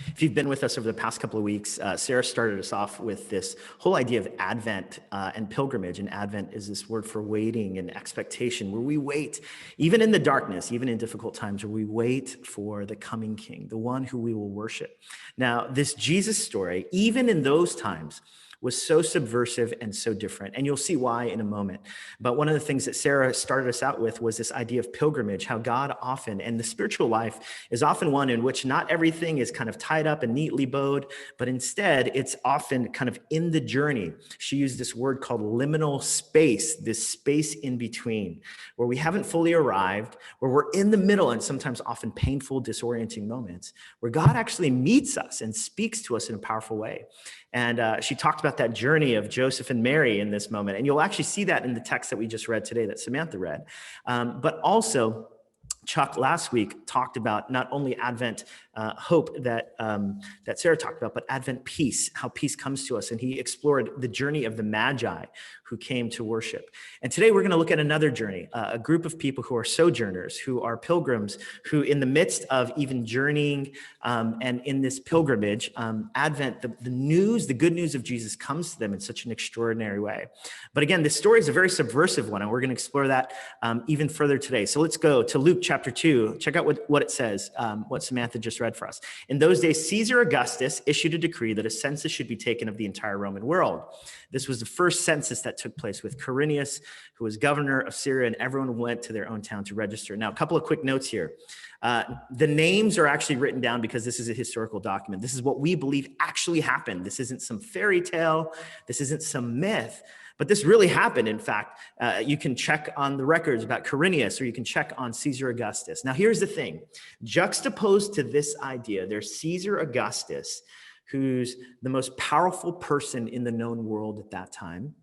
If you've been with us over the past couple of weeks, Sarah started us off with this whole idea of Advent and pilgrimage. And Advent is this word for waiting and expectation, where we wait, even in the darkness, even in difficult times, where we wait for the coming King, the one who we will worship. Now, this Jesus story, even in those times, was so subversive and so different. And you'll see why in a moment. But one of the things that Sarah started us out with was this idea of pilgrimage, how God often, and the spiritual life is often one in which not everything is kind of tied up and neatly bowed, but instead it's often kind of in the journey. She used this word called liminal space, this space in between, where we haven't fully arrived, where we're in the middle and sometimes often painful, disorienting moments, where God actually meets us and speaks to us in a powerful way. And she talked about that journey of Joseph and Mary in this moment. And you'll actually see that in the text that we just read today, that Samantha read. But also, Chuck last week talked about not only Advent hope that Sarah talked about, but Advent peace, how peace comes to us. And he explored the journey of the Magi who came to worship. And today we're going to look at another journey, a group of people who are sojourners, who are pilgrims, who in the midst of even journeying and in this pilgrimage, Advent, the good news of Jesus comes to them in such an extraordinary way. But again, this story is a very subversive one, and we're going to explore that even further today. So let's go to Luke chapter 2. Check out what it says, what Samantha just read for us. In those days, Caesar Augustus issued a decree that a census should be taken of the entire Roman world. This was the first census that took place with Quirinius, who was governor of Syria, and everyone went to their own town to register. Now, a couple of quick notes here. The names are actually written down because this is a historical document. This is what we believe actually happened. This isn't some fairy tale. This isn't some myth. But this really happened. In fact, you can check on the records about Quirinius, or you can check on Caesar Augustus. Now, here's the thing. Juxtaposed to this idea, there's Caesar Augustus, who's the most powerful person in the known world at that time,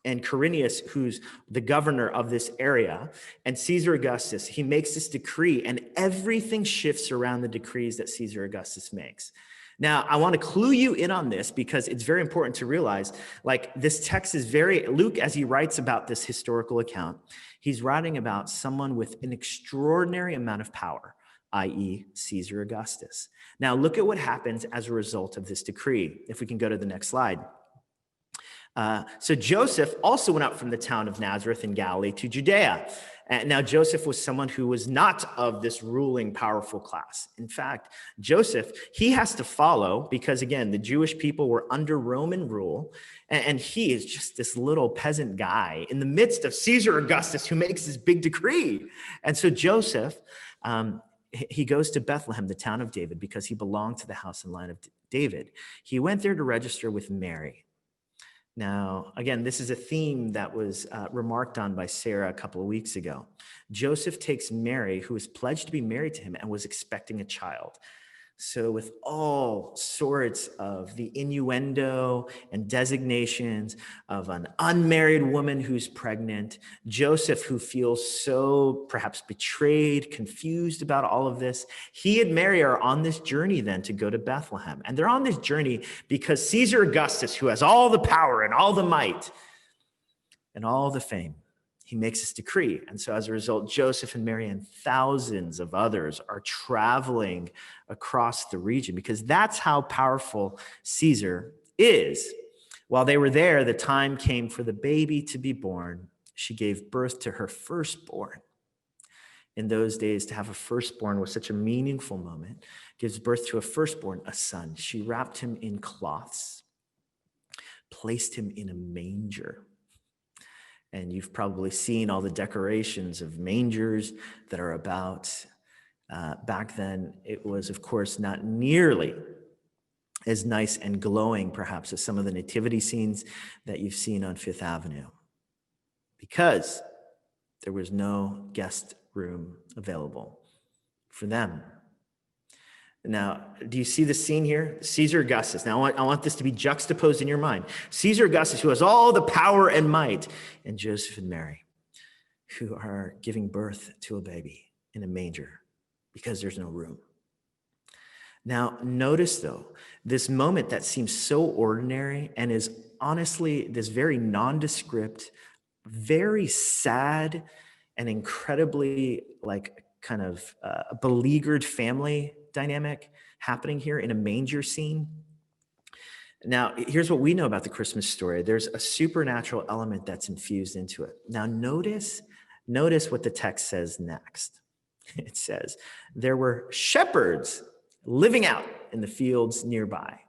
and Quirinius, who's the governor of this area, and Caesar Augustus. He makes this decree, and everything shifts around the decrees that Caesar Augustus makes. Now, I want to clue you in on this because it's very important to realize, like, this text is Luke, as he writes about this historical account, he's writing about someone with an extraordinary amount of power, i.e. Caesar Augustus. Now, look at what happens as a result of this decree. If we can go to the next slide. So Joseph also went up from the town of Nazareth in Galilee to Judea. And now Joseph was someone who was not of this ruling, powerful class. In fact, Joseph, he has to follow because, again, the Jewish people were under Roman rule. And he is just this little peasant guy in the midst of Caesar Augustus who makes this big decree. And so Joseph, he goes to Bethlehem, the town of David, because he belonged to the house and line of David. He went there to register with Mary. Now, again, this is a theme that was remarked on by Sarah a couple of weeks ago. Joseph takes Mary, who was pledged to be married to him and was expecting a child. So with all sorts of the innuendo and designations of an unmarried woman who's pregnant, Joseph, who feels so perhaps betrayed, confused about all of this, he and Mary are on this journey then to go to Bethlehem. And they're on this journey because Caesar Augustus, who has all the power and all the might and all the fame, he makes this decree. And so as a result, Joseph and Mary and thousands of others are traveling across the region because that's how powerful Caesar is. While they were there, the time came for the baby to be born. She gave birth to her firstborn. In those days, to have a firstborn was such a meaningful moment. Gives birth to a firstborn, a son. She wrapped him in cloths, placed him in a manger. And you've probably seen all the decorations of mangers that are about. Back then, it was, of course, not nearly as nice and glowing, perhaps, as some of the nativity scenes that you've seen on Fifth Avenue, because there was no guest room available for them. Now, do you see the scene here? Caesar Augustus. Now, I want this to be juxtaposed in your mind. Caesar Augustus, who has all the power and might, and Joseph and Mary, who are giving birth to a baby in a manger because there's no room. Now, notice, though, this moment that seems so ordinary and is honestly this very nondescript, very sad, and incredibly kind of a beleaguered family dynamic happening here in a manger scene. Now, here's what we know about the Christmas story. There's a supernatural element that's infused into it. Now, notice what the text says next. It says, there were shepherds living out in the fields nearby,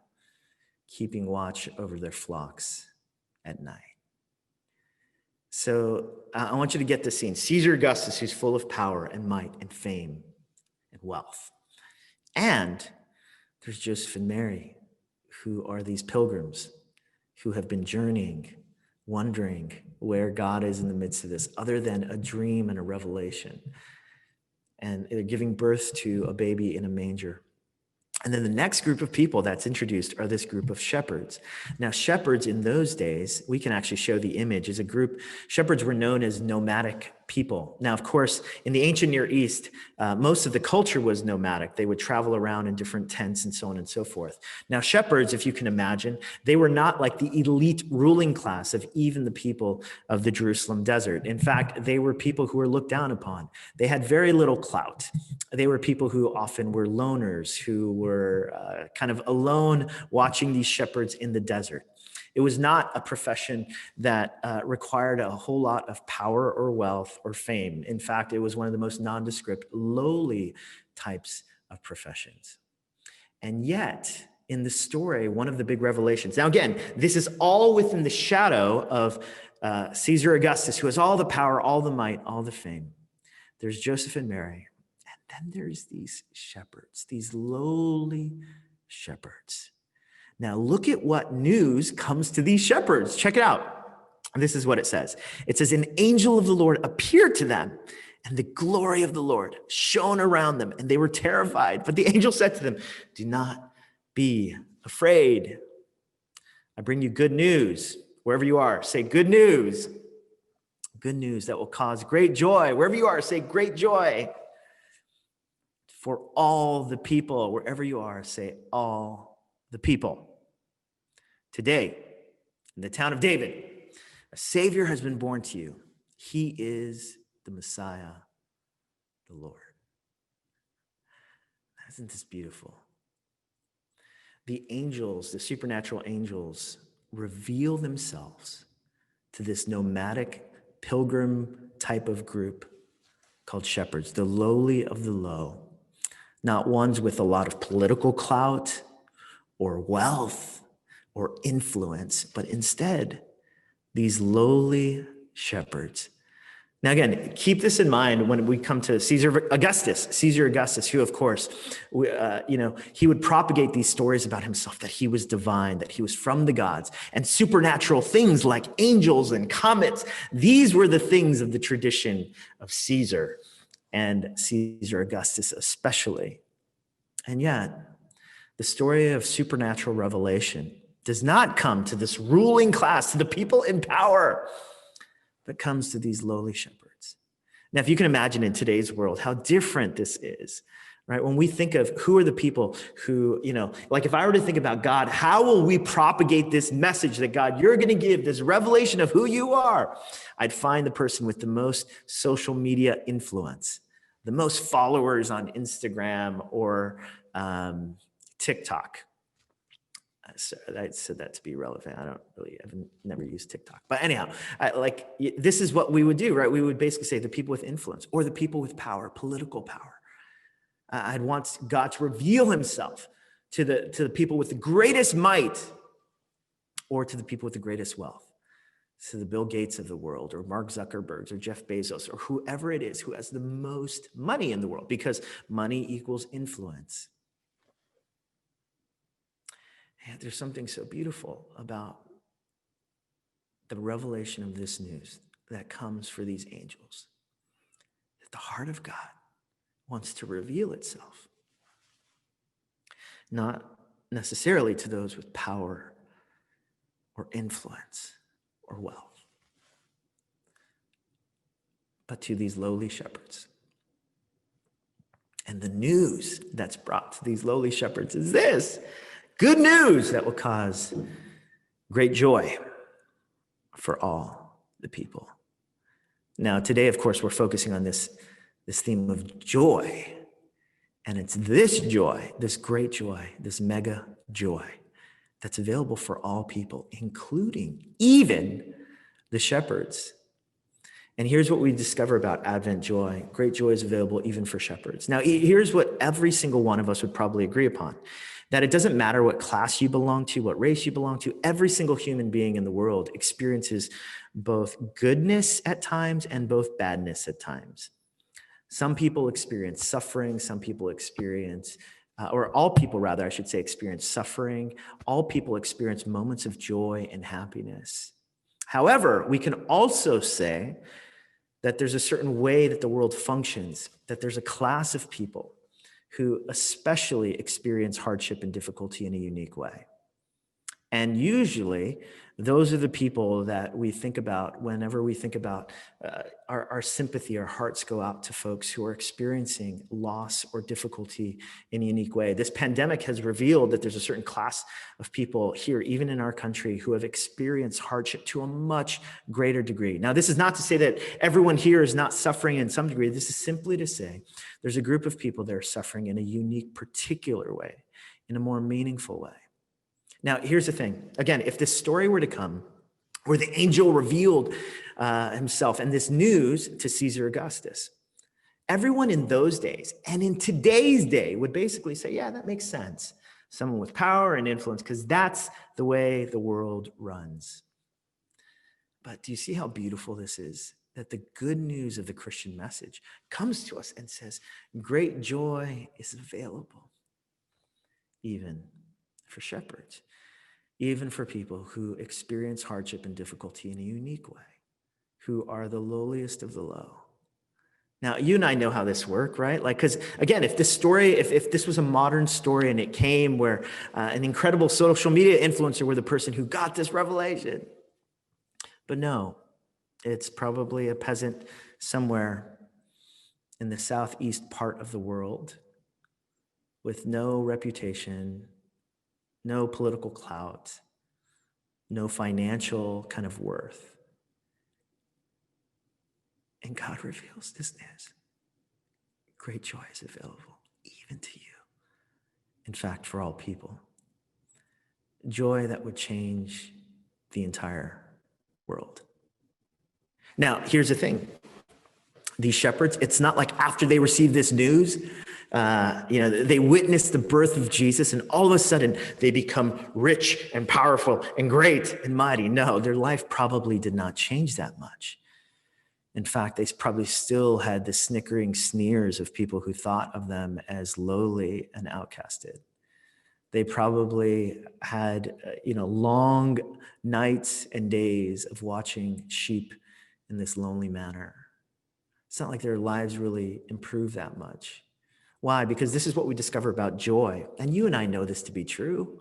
keeping watch over their flocks at night. So I want you to get this scene. Caesar Augustus, who's full of power and might and fame and wealth. And there's Joseph and Mary, who are these pilgrims who have been journeying, wondering where God is in the midst of this, other than a dream and a revelation. And they're giving birth to a baby in a manger. And then the next group of people that's introduced are this group of shepherds. Now, shepherds in those days, we can actually show the image, as a group. Shepherds were known as nomadic people. Now, of course, in the ancient Near East, most of the culture was nomadic. They would travel around in different tents and so on and so forth. Now, shepherds, if you can imagine, they were not like the elite ruling class of even the people of the Jerusalem desert. In fact, they were people who were looked down upon. They had very little clout. They were people who often were loners, who were kind of alone watching these shepherds in the desert. It was not a profession that required a whole lot of power or wealth or fame. In fact, it was one of the most nondescript, lowly types of professions. And yet, in the story, one of the big revelations. Now, again, this is all within the shadow of Caesar Augustus, who has all the power, all the might, all the fame. There's Joseph and Mary. And then there's these shepherds, these lowly shepherds. Now, look at what news comes to these shepherds. Check it out. This is what it says. It says, an angel of the Lord appeared to them, and the glory of the Lord shone around them, and they were terrified. But the angel said to them, do not be afraid. I bring you good news. Wherever you are, say good news. Good news that will cause great joy. Wherever you are, say great joy. For all the people, wherever you are, say all the people. Today, in the town of David, a Savior has been born to you. He is the Messiah, the Lord. Isn't this beautiful? The angels, the supernatural angels, reveal themselves to this nomadic pilgrim type of group called shepherds, the lowly of the low, not ones with a lot of political clout or wealth or influence, but instead, these lowly shepherds. Now, again, keep this in mind when we come to Caesar Augustus, who, of course, he would propagate these stories about himself, that he was divine, that he was from the gods, and supernatural things like angels and comets. These were the things of the tradition of Caesar, and Caesar Augustus especially. And yet, the story of supernatural revelation does not come to this ruling class, to the people in power, but comes to these lowly shepherds. Now, if you can imagine in today's world how different this is, right? When we think of who are the people who, like if I were to think about God, how will we propagate this message that God, you're going to give this revelation of who you are? I'd find the person with the most social media influence, the most followers on Instagram or TikTok. So I said that to be relevant. I've never used TikTok. But anyhow, this is what we would do, right? We would basically say the people with influence or the people with power, political power. I'd want God to reveal himself to the people with the greatest might or to the people with the greatest wealth. To the Bill Gates of the world or Mark Zuckerberg or Jeff Bezos or whoever it is who has the most money in the world, because money equals influence. And there's something so beautiful about the revelation of this news that comes for these angels, that the heart of God wants to reveal itself, not necessarily to those with power or influence or wealth, but to these lowly shepherds. And the news that's brought to these lowly shepherds is this: good news that will cause great joy for all the people. Now, today, of course, we're focusing on this theme of joy. And it's this joy, this great joy, this mega joy that's available for all people, including even the shepherds. And here's what we discover about Advent joy. Great joy is available even for shepherds. Now, here's what every single one of us would probably agree upon, that it doesn't matter what class you belong to, what race you belong to, every single human being in the world experiences both goodness at times and both badness at times. Some people experience suffering, some people experience, or all people rather, I should say, experience suffering. All people experience moments of joy and happiness. However, we can also say that there's a certain way that the world functions, that there's a class of people who especially experience hardship and difficulty in a unique way. And usually, those are the people that we think about whenever we think about our sympathy, our hearts go out to folks who are experiencing loss or difficulty in a unique way. This pandemic has revealed that there's a certain class of people here, even in our country, who have experienced hardship to a much greater degree. Now, this is not to say that everyone here is not suffering in some degree. This is simply to say there's a group of people that are suffering in a unique, particular way, in a more meaningful way. Now, here's the thing. Again, if this story were to come, where the angel revealed himself and this news to Caesar Augustus, everyone in those days and in today's day would basically say, yeah, that makes sense. Someone with power and influence, because that's the way the world runs. But do you see how beautiful this is? That the good news of the Christian message comes to us and says, great joy is available, even for shepherds, even for people who experience hardship and difficulty in a unique way, who are the lowliest of the low. Now, you and I know how this works, right? Like, because again, if this story, if this was a modern story and it came where an incredible social media influencer were the person who got this revelation, but no, it's probably a peasant somewhere in the southeast part of the world with no reputation, no political clout, no financial kind of worth. And God reveals this news. Great joy is available even to you. In fact, for all people. Joy that would change the entire world. Now, here's the thing. These shepherds, it's not like after they receive this news, they witness the birth of Jesus and all of a sudden they become rich and powerful and great and mighty. No, their life probably did not change that much. In fact, they probably still had the snickering sneers of people who thought of them as lowly and outcasted. They probably had, long nights and days of watching sheep in this lonely manner. It's not like their lives really improved that much. Why? Because this is what we discover about joy. And you and I know this to be true.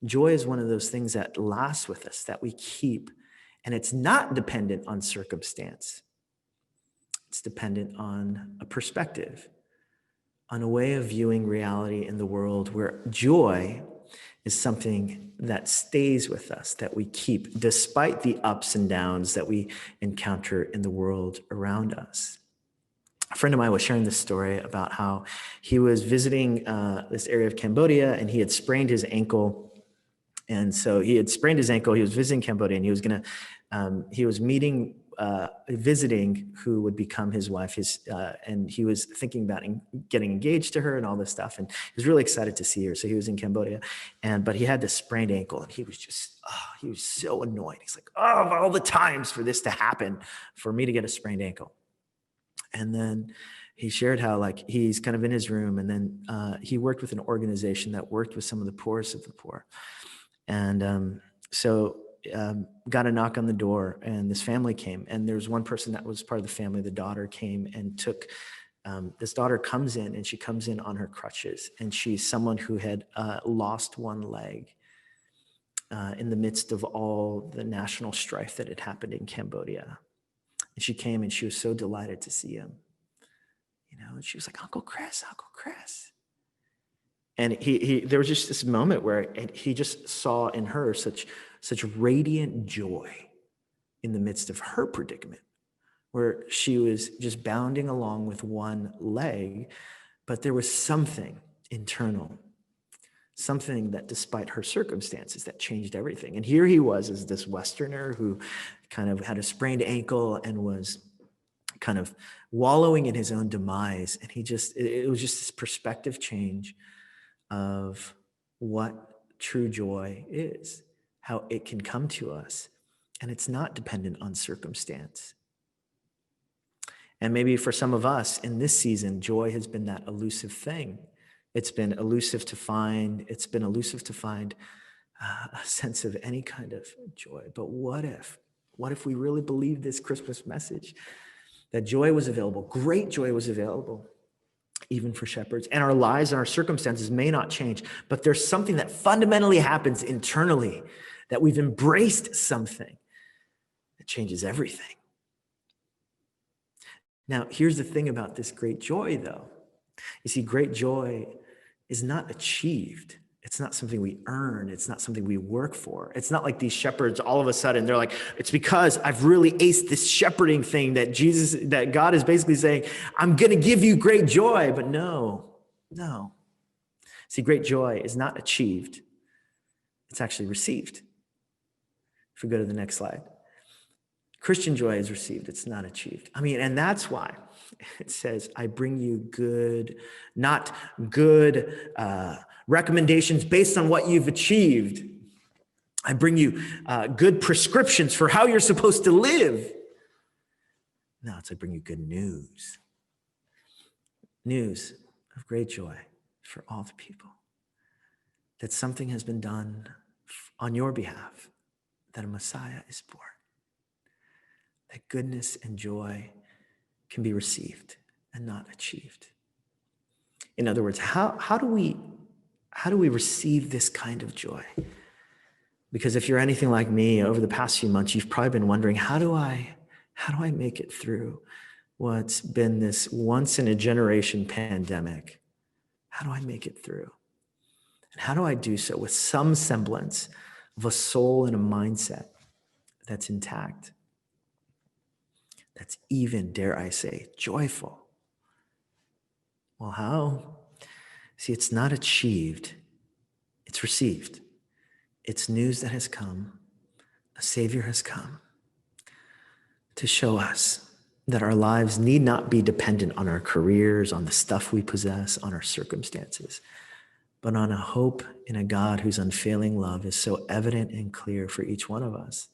Joy is one of those things that lasts with us, that we keep. And it's not dependent on circumstance. It's dependent on a perspective, on a way of viewing reality in the world where joy is something that stays with us, that we keep despite the ups and downs that we encounter in the world around us. A friend of mine was sharing this story about how he was visiting this area of Cambodia and he had sprained his ankle. And so he had sprained his ankle. He was visiting Cambodia and he was visiting who would become his wife. And he was thinking about getting engaged to her and all this stuff. And he was really excited to see her. So he was in Cambodia, but he had this sprained ankle and he was he was so annoyed. He's like, of all the times for this to happen, for me to get a sprained ankle. And then he shared how he's kind of in his room and then he worked with an organization that worked with some of the poorest of the poor. And so got a knock on the door and this family came, and there was one person that was part of the family. The daughter came and took, this daughter comes in and she comes in on her crutches, and she's someone who had lost one leg in the midst of all the national strife that had happened in Cambodia. And she came and she was so delighted to see him, and she was like, Uncle Chris. And there was just this moment where he just saw in her such radiant joy in the midst of her predicament, where she was just bounding along with one leg, But there was something internal, something that despite her circumstances that changed everything. And here he was as this Westerner who kind of had a sprained ankle and was kind of wallowing in his own demise. And it was just this perspective change of what true joy is, how it can come to us. And it's not dependent on circumstance. And maybe for some of us in this season, joy has been that elusive thing. It's been elusive to find. It's been elusive to find a sense of any kind of joy. But what if we really believed this Christmas message, that joy was available, great joy was available, even for shepherds, and our lives and our circumstances may not change, but there's something that fundamentally happens internally, that we've embraced something that changes everything. Now, here's the thing about this great joy, though. You see, great joy is not achieved. It's not something we earn. It's not something we work for. It's not like these shepherds, all of a sudden, they're like, it's because I've really aced this shepherding thing that God is basically saying, I'm going to give you great joy. But no. See, great joy is not achieved. It's actually received. If we go to the next slide. Christian joy is received. It's not achieved. And that's why it says, I bring you good, not good recommendations based on what you've achieved. I bring you good prescriptions for how you're supposed to live. No, I bring you good news. News of great joy for all the people. That something has been done on your behalf, that a Messiah is born. That goodness and joy can be received and not achieved. In other words, how do we receive this kind of joy? Because if you're anything like me, over the past few months, you've probably been wondering, how do I make it through what's been this once in a generation pandemic? How do I make it through? And how do I do so with some semblance of a soul and a mindset that's intact? That's even, dare I say, joyful. Well, how? See, it's not achieved. It's received. It's news that has come. A Savior has come to show us that our lives need not be dependent on our careers, on the stuff we possess, on our circumstances, but on a hope in a God whose unfailing love is so evident and clear for each one of us.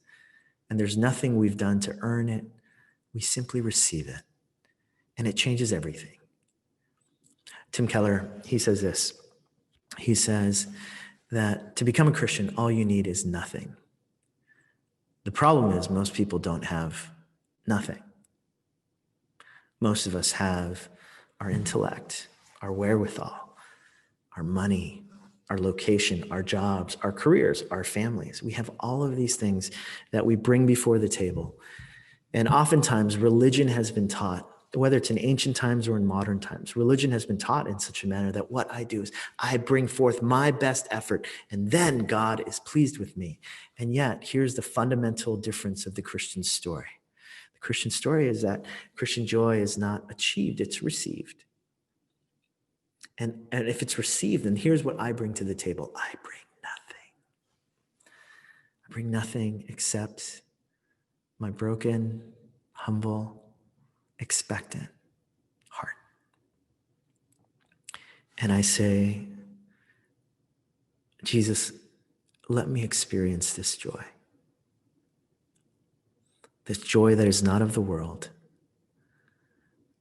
And there's nothing we've done to earn it. We simply receive it, and it changes everything. Tim Keller, he says this. He says that to become a Christian, all you need is nothing. The problem is most people don't have nothing. Most of us have our intellect, our wherewithal, our money, our location, our jobs, our careers, our families. We have all of these things that we bring before the table. And oftentimes religion has been taught, whether it's in ancient times or in modern times, religion has been taught in such a manner that what I do is I bring forth my best effort, and then God is pleased with me. And yet, here's the fundamental difference of the Christian story. The Christian story is that Christian joy is not achieved, it's received. And if it's received, then here's what I bring to the table. I bring nothing. I bring nothing except my broken, humble, expectant heart. And I say, Jesus, let me experience this joy. This joy that is not of the world.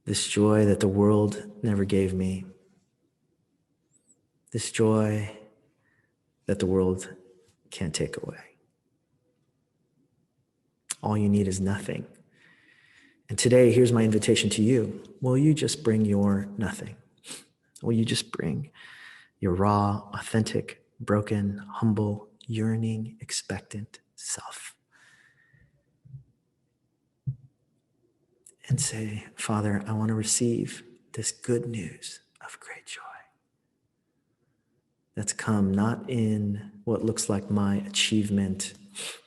This joy that the world never gave me. This joy that the world can't take away. All you need is nothing. And today, here's my invitation to you. Will you just bring your nothing? Will you just bring your raw, authentic, broken, humble, yearning, expectant self? And say, Father, I want to receive this good news of great joy that's come not in what looks like my achievement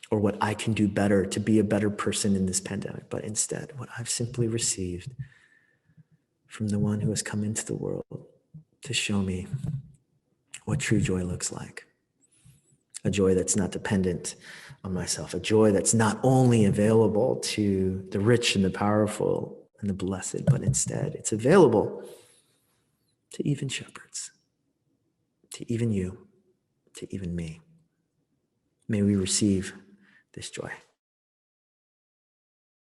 or what I can do better to be a better person in this pandemic, but instead what I've simply received from the one who has come into the world to show me what true joy looks like. A joy that's not dependent on myself, a joy that's not only available to the rich and the powerful and the blessed, but instead it's available to even shepherds, to even you, to even me. May we receive this joy.